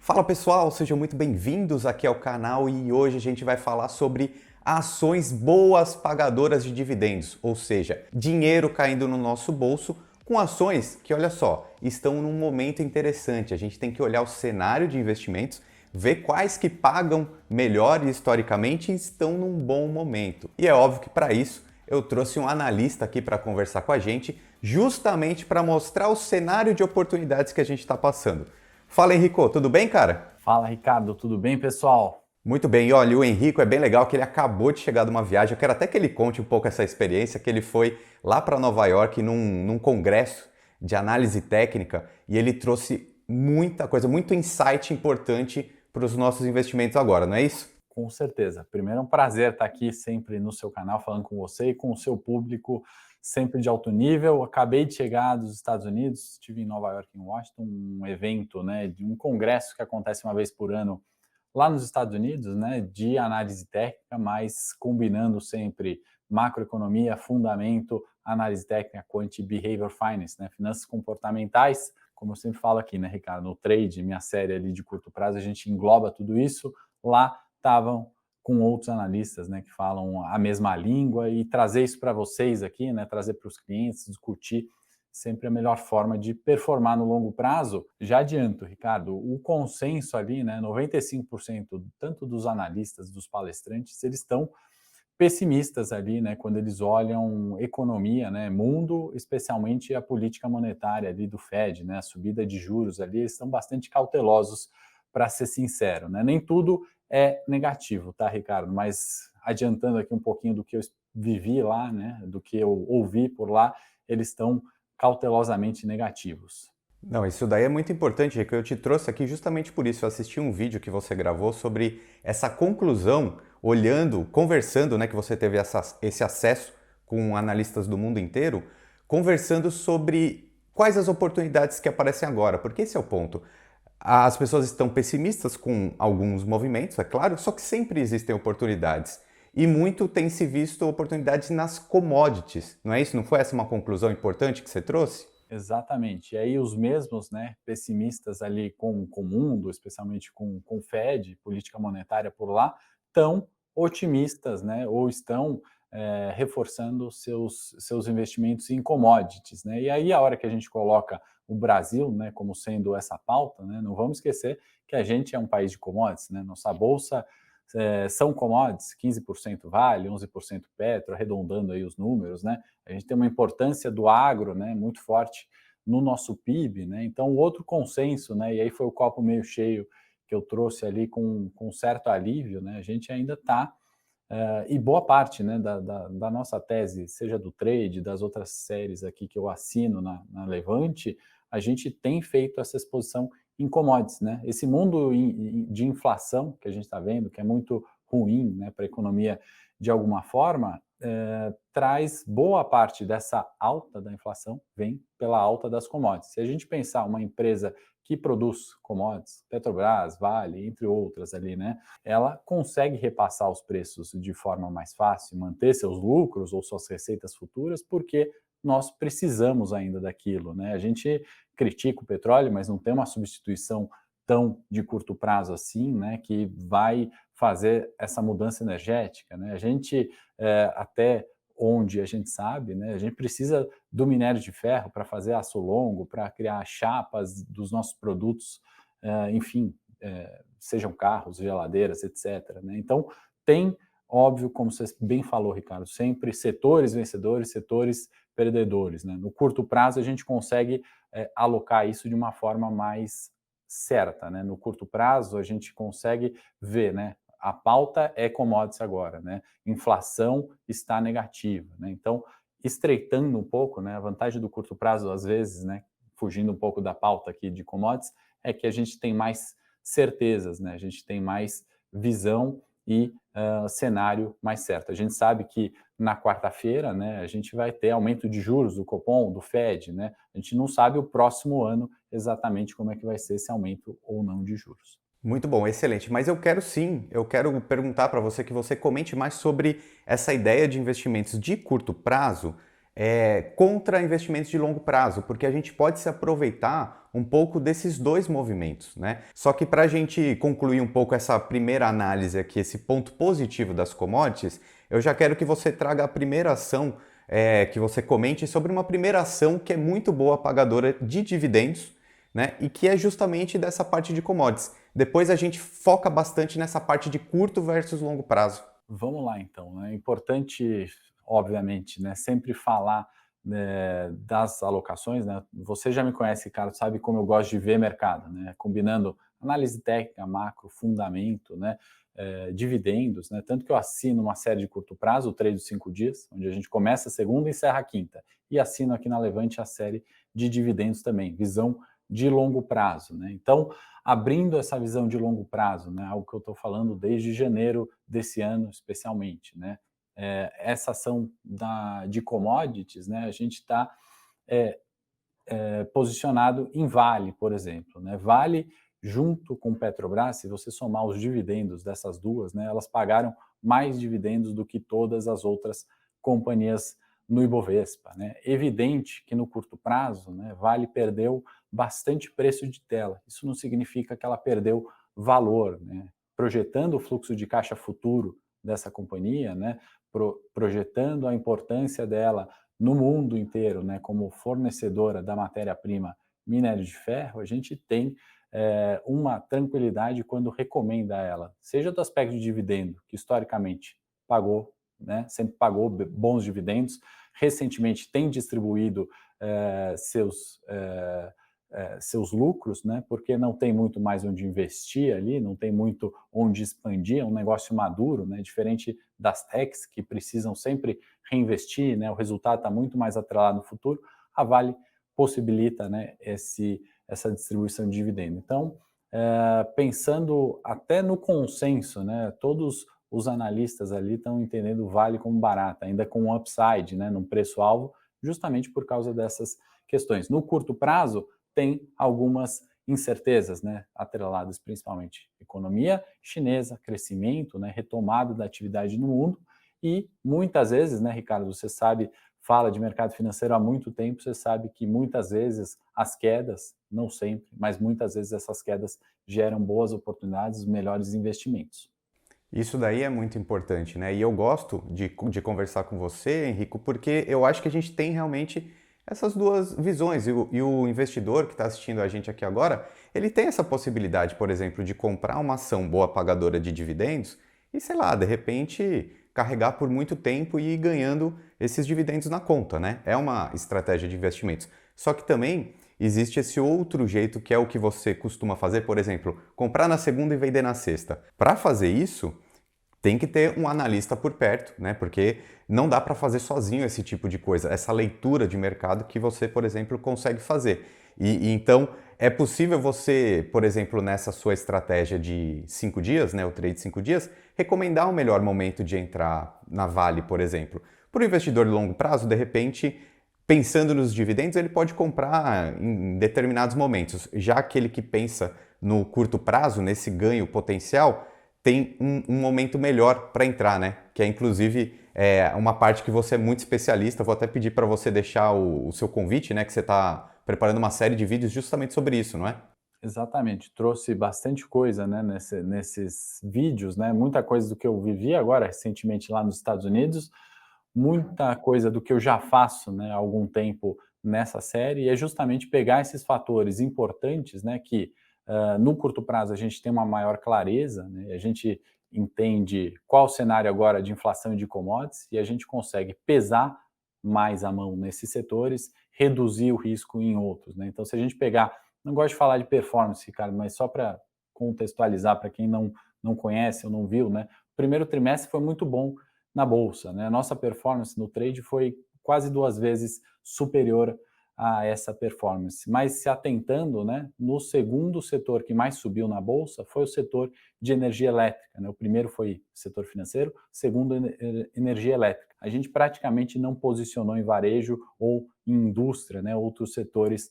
Fala pessoal, sejam muito bem-vindos aqui ao canal e hoje a gente vai falar sobre ações boas pagadoras de dividendos, ou seja, dinheiro caindo no nosso bolso com ações que, olha só, estão num momento interessante. A gente tem que olhar o cenário de investimentos, ver quais que pagam melhor historicamente e estão num bom momento. E é óbvio que para isso eu trouxe um analista aqui para conversar com a gente, justamente para mostrar o cenário de oportunidades que a gente está passando. Fala, Henrico, tudo bem, cara? Fala, Ricardo, tudo bem, pessoal? Muito bem, e olha, o Henrico é bem legal que ele acabou de chegar de uma viagem. Eu quero até que ele conte um pouco essa experiência, que ele foi lá para Nova York num congresso de análise técnica e ele trouxe muita coisa, muito insight importante para os nossos investimentos agora, não é isso? Com certeza. Primeiro é um prazer estar aqui sempre no seu canal falando com você e com o seu público sempre de alto nível. Acabei de chegar dos Estados Unidos, estive em Nova York, em Washington, um evento, né, de um congresso que acontece uma vez por ano lá nos Estados Unidos, né, de análise técnica, mas combinando sempre macroeconomia, fundamento, análise técnica, quant e behavior finance, né, finanças comportamentais. Como eu sempre falo aqui, né, Ricardo, no trade, minha série ali de curto prazo, a gente engloba tudo isso. Lá estavam com outros analistas, né, que falam a mesma língua e trazer isso para vocês aqui, né, trazer para os clientes, discutir sempre a melhor forma de performar no longo prazo. Já adianto, Ricardo, o consenso ali, né, 95% tanto dos analistas, dos palestrantes, eles estão pessimistas ali, né, quando eles olham economia, né, mundo, especialmente a política monetária ali do Fed, né, a subida de juros ali, eles estão bastante cautelosos, para ser sincero, né? Nem tudo é negativo, tá, Ricardo? Mas adiantando aqui um pouquinho do que eu vivi lá, né, do que eu ouvi por lá, eles estão cautelosamente negativos. Não, isso daí é muito importante, Henrico. Eu te trouxe aqui justamente por isso. Eu assisti um vídeo que você gravou sobre essa conclusão, olhando, conversando, né, que você teve esse acesso com analistas do mundo inteiro, conversando sobre quais as oportunidades que aparecem agora, porque esse é o ponto. As pessoas estão pessimistas com alguns movimentos, é claro, só que sempre existem oportunidades. E muito tem se visto oportunidades nas commodities, não é isso? Não foi essa uma conclusão importante que você trouxe? Exatamente. E aí os mesmos, né, pessimistas ali com o mundo, especialmente com o Fed, política monetária por lá, estão otimistas, né, ou estão reforçando seus investimentos em commodities, né? E aí a hora que a gente coloca o Brasil, né, como sendo essa pauta, né, não vamos esquecer que a gente é um país de commodities, né? Nossa bolsa são commodities, 15% Vale, 11% Petro, arredondando aí os números, né? A gente tem uma importância do agro, né, muito forte no nosso PIB, né? Então, o outro consenso, né, e aí foi o copo meio cheio que eu trouxe ali com certo alívio, né? A gente ainda está, e boa parte, né, da nossa tese, seja do trade, das outras séries aqui que eu assino na Levante, a gente tem feito essa exposição em commodities, né? Esse mundo de inflação que a gente está vendo, que é muito ruim, né, para a economia de alguma forma, traz boa parte dessa alta da inflação vem pela alta das commodities. Se a gente pensar uma empresa que produz commodities, Petrobras, Vale, entre outras ali, né, ela consegue repassar os preços de forma mais fácil, manter seus lucros ou suas receitas futuras, porque nós precisamos ainda daquilo, né? A gente critica o petróleo, mas não tem uma substituição tão de curto prazo assim, né, que vai fazer essa mudança energética, né? A gente até onde a gente sabe, né, a gente precisa do minério de ferro para fazer aço longo, para criar chapas dos nossos produtos, enfim, sejam carros, geladeiras, etc. Né? Então, tem, óbvio, como você bem falou, Ricardo, sempre setores vencedores, setores perdedores. Né? No curto prazo, a gente consegue alocar isso de uma forma mais certa. Né? No curto prazo, a gente consegue ver, né? A pauta é commodities agora, né? Inflação está negativa, né? Então, estreitando um pouco, né? A vantagem do curto prazo, às vezes, né? Fugindo um pouco da pauta aqui de commodities, é que a gente tem mais certezas, né? A gente tem mais visão e cenário mais certo. A gente sabe que na quarta-feira, né, a gente vai ter aumento de juros do Copom, do Fed, né? A gente não sabe o próximo ano exatamente como é que vai ser esse aumento ou não de juros. Muito bom, excelente. Mas eu quero sim, eu quero perguntar para você que você comente mais sobre essa ideia de investimentos de curto prazo. contra investimentos de longo prazo, porque a gente pode se aproveitar um pouco desses dois movimentos, né? Só que para a gente concluir um pouco essa primeira análise aqui, esse ponto positivo das commodities, eu já quero que você traga a primeira ação, que você comente sobre uma primeira ação que é muito boa pagadora de dividendos, né? E que é justamente dessa parte de commodities. Depois a gente foca bastante nessa parte de curto versus longo prazo. Vamos lá, então. É importante, obviamente, né, sempre falar, né, das alocações. Né? Você já me conhece, cara, sabe como eu gosto de ver mercado, né? Combinando análise técnica, macro, fundamento, né? Dividendos, né? Tanto que eu assino uma série de curto prazo, o trade dos 5 dias, onde a gente começa a segunda e encerra a quinta. E assino aqui na Levante a série de dividendos também, visão de longo prazo. Né? Então, abrindo essa visão de longo prazo, né? Algo que eu estou falando desde janeiro desse ano, especialmente, né? Essa ação de commodities, né? A gente está posicionado em Vale, por exemplo, né? Vale junto com Petrobras, se você somar os dividendos dessas duas, né? Elas pagaram mais dividendos do que todas as outras companhias no Ibovespa, né? Evidente que no curto prazo, né? Vale perdeu bastante preço de tela. Isso não significa que ela perdeu valor, né? Projetando o fluxo de caixa futuro dessa companhia, né? Projetando a importância dela no mundo inteiro, né, como fornecedora da matéria-prima minério de ferro, a gente tem uma tranquilidade quando recomenda ela, seja do aspecto de dividendo, que historicamente pagou, né, sempre pagou bons dividendos, recentemente tem distribuído seus lucros, né, porque não tem muito mais onde investir ali, não tem muito onde expandir, é um negócio maduro, né, diferente das techs que precisam sempre reinvestir, né, o resultado está muito mais atrelado no futuro, a Vale possibilita, né, essa distribuição de dividendo. Então, pensando até no consenso, né, todos os analistas ali estão entendendo o Vale como barata, ainda com um upside, né, num preço-alvo, justamente por causa dessas questões. No curto prazo, tem algumas incertezas, né, atreladas principalmente à economia chinesa, crescimento, né, retomada da atividade no mundo e muitas vezes, né, Ricardo, você sabe, fala de mercado financeiro há muito tempo, você sabe que muitas vezes as quedas, não sempre, mas muitas vezes essas quedas geram boas oportunidades, melhores investimentos. Isso daí é muito importante, né? E eu gosto de conversar com você, Henrico, porque eu acho que a gente tem realmente essas duas visões. E o investidor que está assistindo a gente aqui agora, ele tem essa possibilidade, por exemplo, de comprar uma ação boa pagadora de dividendos e, sei lá, de repente carregar por muito tempo e ir ganhando esses dividendos na conta, né? É uma estratégia de investimentos. Só que também existe esse outro jeito que é o que você costuma fazer, por exemplo, comprar na segunda e vender na sexta. Para fazer isso, tem que ter um analista por perto, né? Porque não dá para fazer sozinho esse tipo de coisa, essa leitura de mercado que você, por exemplo, consegue fazer. E então é possível você, por exemplo, nessa sua estratégia de 5 dias, né, o trade de 5 dias, recomendar o melhor momento de entrar na Vale, por exemplo. Para o investidor de longo prazo, de repente, pensando nos dividendos, ele pode comprar em determinados momentos. Já aquele que pensa no curto prazo, nesse ganho potencial, tem um momento melhor para entrar, né? Que é inclusive uma parte que você é muito especialista. Vou até pedir para você deixar o seu convite, né? Que você está preparando uma série de vídeos justamente sobre isso, não é? Exatamente, trouxe bastante coisa, né, nesses vídeos, né, muita coisa do que eu vivi agora recentemente lá nos Estados Unidos, muita coisa do que eu já faço, né, há algum tempo nessa série, e é justamente pegar esses fatores importantes, né, que no curto prazo a gente tem uma maior clareza, né, a gente entende qual o cenário agora de inflação e de commodities, e a gente consegue pesar mais a mão nesses setores, reduzir o risco em outros, né. Então, se a gente pegar, não gosto de falar de performance, Ricardo, mas só para contextualizar para quem não conhece ou não viu, né? O primeiro trimestre foi muito bom na bolsa, né? A nossa performance no trade foi quase 2 vezes superior a essa performance. Mas se atentando, né, no segundo setor que mais subiu na bolsa foi o setor de energia elétrica, né? O primeiro foi o setor financeiro, o segundo energia elétrica. A gente praticamente não posicionou em varejo ou em indústria, né, outros setores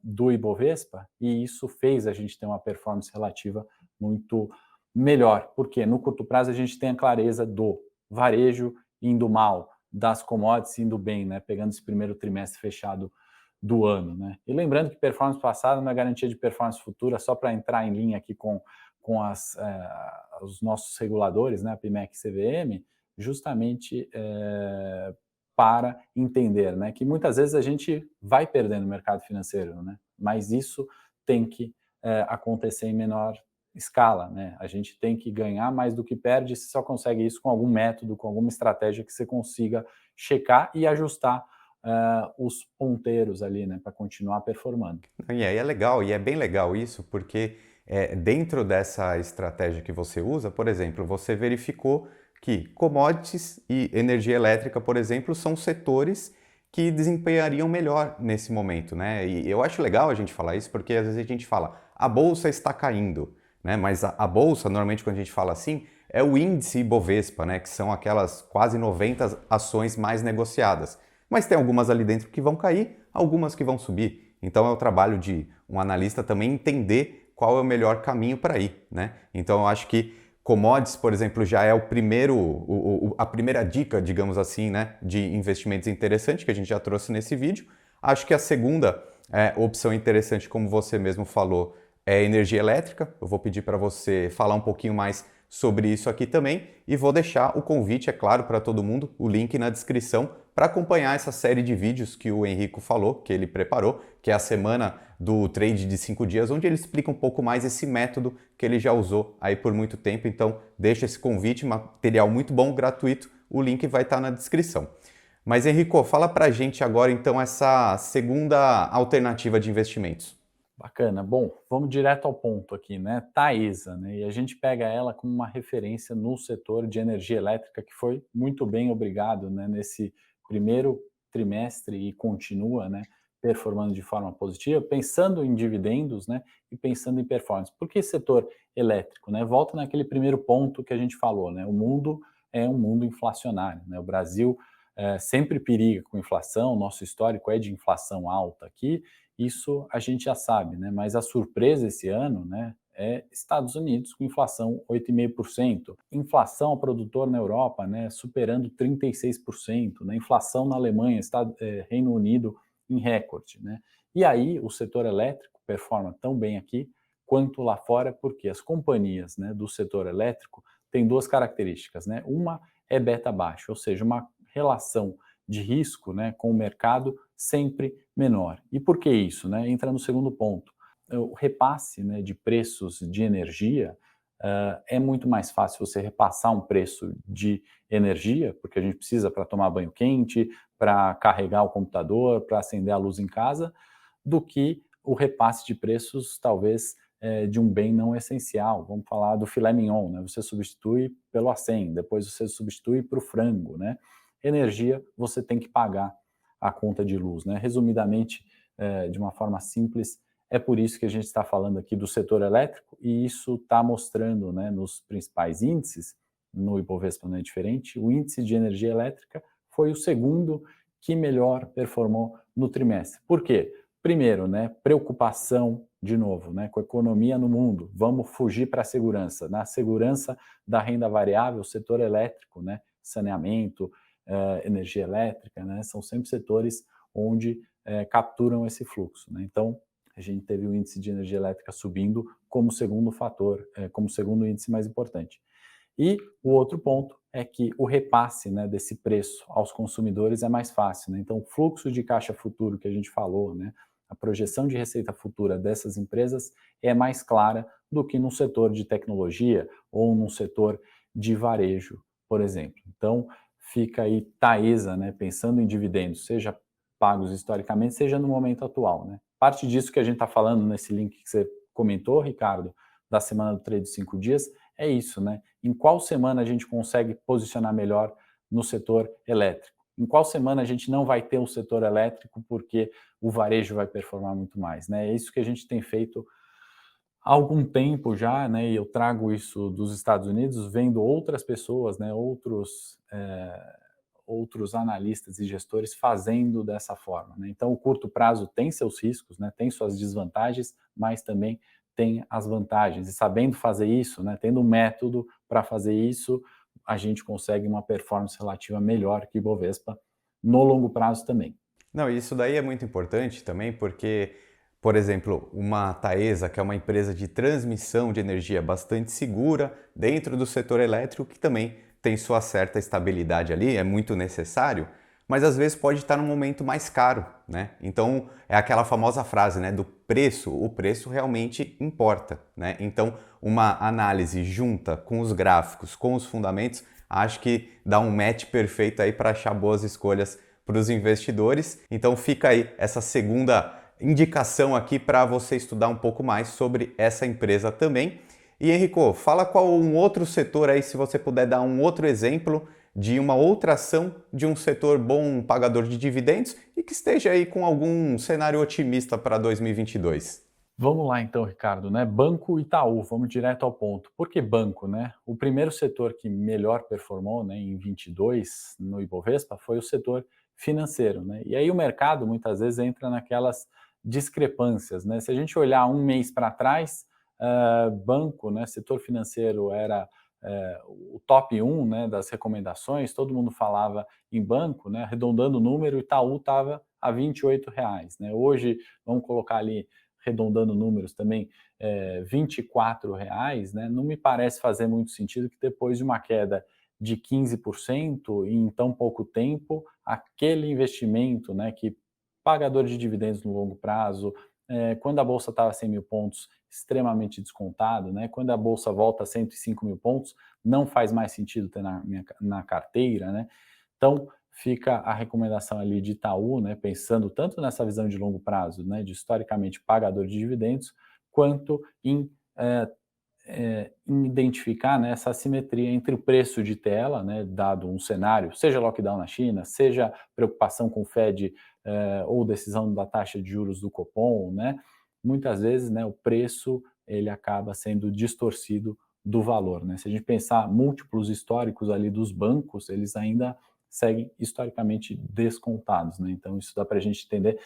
do Ibovespa, e isso fez a gente ter uma performance relativa muito melhor, porque no curto prazo a gente tem a clareza do varejo indo mal, das commodities indo bem, né? Pegando esse primeiro trimestre fechado do ano, né? E lembrando que performance passada não é garantia de performance futura, só para entrar em linha aqui com os nossos reguladores, né? A PMEC e CVM, justamente para entender, né? Que muitas vezes a gente vai perdendo no mercado financeiro, né? Mas isso tem que acontecer em menor escala, né? A gente tem que ganhar mais do que perde, e você só consegue isso com algum método, com alguma estratégia que você consiga checar e ajustar os ponteiros ali, né, para continuar performando. E aí é legal, e é bem legal isso, porque dentro dessa estratégia que você usa, por exemplo, você verificou que commodities e energia elétrica, por exemplo, são setores que desempenhariam melhor nesse momento, né? E eu acho legal a gente falar isso, porque às vezes a gente fala, a bolsa está caindo, né? Mas a bolsa, normalmente quando a gente fala assim, é o índice Ibovespa, né? Que são aquelas quase 90 ações mais negociadas. Mas tem algumas ali dentro que vão cair, algumas que vão subir. Então é o trabalho de um analista também entender qual é o melhor caminho para ir, né? Então eu acho que commodities, por exemplo, já é a primeira dica, digamos assim, né, de investimentos interessante que a gente já trouxe nesse vídeo. Acho que a segunda opção interessante, como você mesmo falou, é energia elétrica. Eu vou pedir para você falar um pouquinho mais sobre isso aqui também e vou deixar o convite, é claro, para todo mundo, o link na descrição para acompanhar essa série de vídeos que o Henrico falou, que ele preparou, que é a semana do trade de 5 dias, onde ele explica um pouco mais esse método que ele já usou aí por muito tempo. Então, deixa esse convite, material muito bom, gratuito, o link vai estar na descrição. Mas Henrico, fala pra gente agora então essa segunda alternativa de investimentos. Bacana. Bom, vamos direto ao ponto aqui, né? Taesa, né? E a gente pega ela como uma referência no setor de energia elétrica, que foi muito bem, obrigado, né? Nesse primeiro trimestre e continua, né? Performando de forma positiva, pensando em dividendos, né? E pensando em performance. Por que setor elétrico, né? Volta naquele primeiro ponto que a gente falou, né? O mundo é um mundo inflacionário, né? O Brasil sempre periga com inflação, nosso histórico é de inflação alta aqui, isso a gente já sabe, né? Mas a surpresa esse ano, né, é Estados Unidos com inflação 8,5%, inflação ao produtor na Europa, né, superando 36%, né? Inflação na Alemanha, Reino Unido em recorde, né? E aí o setor elétrico performa tão bem aqui quanto lá fora, porque as companhias, né, do setor elétrico têm duas características, né? Uma é beta baixo, ou seja, uma relação de risco, né, com o mercado sempre menor. E por que isso, né? Entra no segundo ponto. O repasse, né, de preços de energia é muito mais fácil você repassar um preço de energia, porque a gente precisa para tomar banho quente, para carregar o computador, para acender a luz em casa, do que o repasse de preços, talvez, de um bem não essencial. Vamos falar do filé mignon, né? Você substitui pelo acém, depois você substitui para o frango, né? Energia, você tem que pagar a conta de luz, né? Resumidamente, de uma forma simples, é por isso que a gente está falando aqui do setor elétrico e isso está mostrando, né, nos principais índices, no Ibovespa não é diferente, o índice de energia elétrica foi o segundo que melhor performou no trimestre. Por quê? Primeiro, né, preocupação, de novo, né, com a economia no mundo, vamos fugir para a segurança. Na segurança da renda variável, o setor elétrico, né, saneamento, energia elétrica, né, são sempre setores onde capturam esse fluxo, né? Então, a gente teve o índice de energia elétrica subindo como segundo fator, como segundo índice mais importante. E o outro ponto é que o repasse, né, desse preço aos consumidores é mais fácil, né? Então, o fluxo de caixa futuro que a gente falou, né, a projeção de receita futura dessas empresas é mais clara do que no setor de tecnologia ou no setor de varejo, por exemplo. Então, fica aí Taesa, né, pensando em dividendos, seja pagos historicamente, seja no momento atual, né? Parte disso que a gente está falando nesse link que você comentou, Ricardo, da semana do trade de 5 dias, é isso, né? Em qual semana a gente consegue posicionar melhor no setor elétrico? Em qual semana a gente não vai ter um setor elétrico porque o varejo vai performar muito mais, né? É isso que a gente tem feito há algum tempo já, né? E eu trago isso dos Estados Unidos, vendo outras pessoas, né? Outros analistas e gestores fazendo dessa forma, né? Então, o curto prazo tem seus riscos, né? Tem suas desvantagens, mas também tem as vantagens. E sabendo fazer isso, né? Tendo um método para fazer isso, a gente consegue uma performance relativa melhor que o Ibovespa no longo prazo também. Não, isso daí é muito importante também porque, por exemplo, uma Taesa, que é uma empresa de transmissão de energia bastante segura dentro do setor elétrico, que também tem sua certa estabilidade ali, é muito necessário, mas às vezes pode estar num momento mais caro, né? Então é aquela famosa frase, né, do preço, o preço realmente importa, né? Então uma análise junta com os gráficos, com os fundamentos, acho que dá um match perfeito aí para achar boas escolhas para os investidores. Então fica aí essa segunda indicação aqui para você estudar um pouco mais sobre essa empresa também. E Henrico, fala qual um outro setor aí, se você puder dar um outro exemplo de uma outra ação de um setor bom pagador de dividendos e que esteja aí com algum cenário otimista para 2022. Vamos lá então, Ricardo, né? Banco Itaú, vamos direto ao ponto. Por que banco, né? O primeiro setor que melhor performou, né, em 22 no Ibovespa foi o setor financeiro, né? E aí o mercado muitas vezes entra naquelas discrepâncias, né? Se a gente olhar um mês para trás, banco, né, setor financeiro era o top 1, né, das recomendações, todo mundo falava em banco, né? Arredondando o número, Itaú estava a R$ 28, né? Hoje, vamos colocar ali arredondando números também, R$ 24, né? Não me parece fazer muito sentido que depois de uma queda de 15% em tão pouco tempo, aquele investimento, né, que pagador de dividendos no longo prazo, quando a bolsa estava a 100 mil pontos, extremamente descontado, né? Quando a bolsa volta a 105 mil pontos, não faz mais sentido ter na carteira, né? Então, fica a recomendação ali de Itaú, né, pensando tanto nessa visão de longo prazo, né, de historicamente pagador de dividendos, quanto em identificar, né, essa assimetria entre o preço de tela, né, dado um cenário, seja lockdown na China, seja preocupação com o Fed ou decisão da taxa de juros do Copom, né, muitas vezes, né, o preço ele acaba sendo distorcido do valor, né? Se a gente pensar múltiplos históricos ali dos bancos, eles ainda seguem historicamente descontados, né? Então isso dá para a gente entender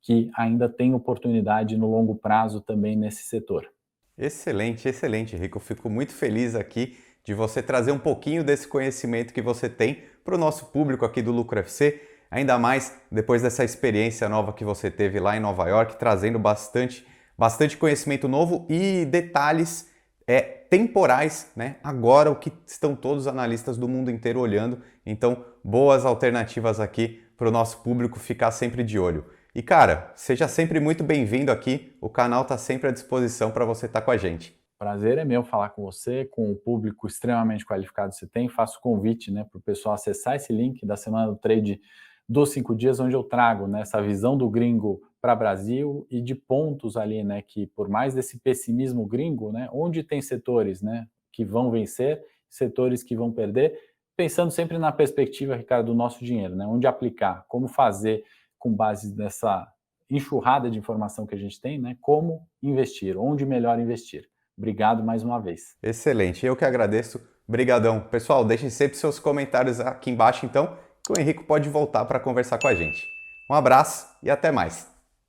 que ainda tem oportunidade no longo prazo também nesse setor. Excelente, excelente, Rico. Eu fico muito feliz aqui de você trazer um pouquinho desse conhecimento que você tem para o nosso público aqui do Lucro FC, ainda mais depois dessa experiência nova que você teve lá em Nova York, trazendo bastante conhecimento novo e detalhes temporais, né? Agora o que estão todos os analistas do mundo inteiro olhando. Então, boas alternativas aqui para o nosso público ficar sempre de olho. E cara, seja sempre muito bem-vindo aqui, o canal está sempre à disposição para você estar com a gente. Prazer é meu falar com você, com o público extremamente qualificado que você tem. Faço o convite, né, para o pessoal acessar esse link da Semana do Trade dos 5 dias, onde eu trago, né, essa visão do gringo para Brasil e de pontos ali, né, que por mais desse pessimismo gringo, né, onde tem setores, né, que vão vencer, setores que vão perder, pensando sempre na perspectiva, Ricardo, do nosso dinheiro, né, onde aplicar, como fazer com base nessa enxurrada de informação que a gente tem, né, como investir, onde melhor investir. Obrigado mais uma vez. Excelente, eu que agradeço. Brigadão. Pessoal, deixem sempre seus comentários aqui embaixo, então, que o Henrico pode voltar para conversar com a gente. Um abraço e até mais.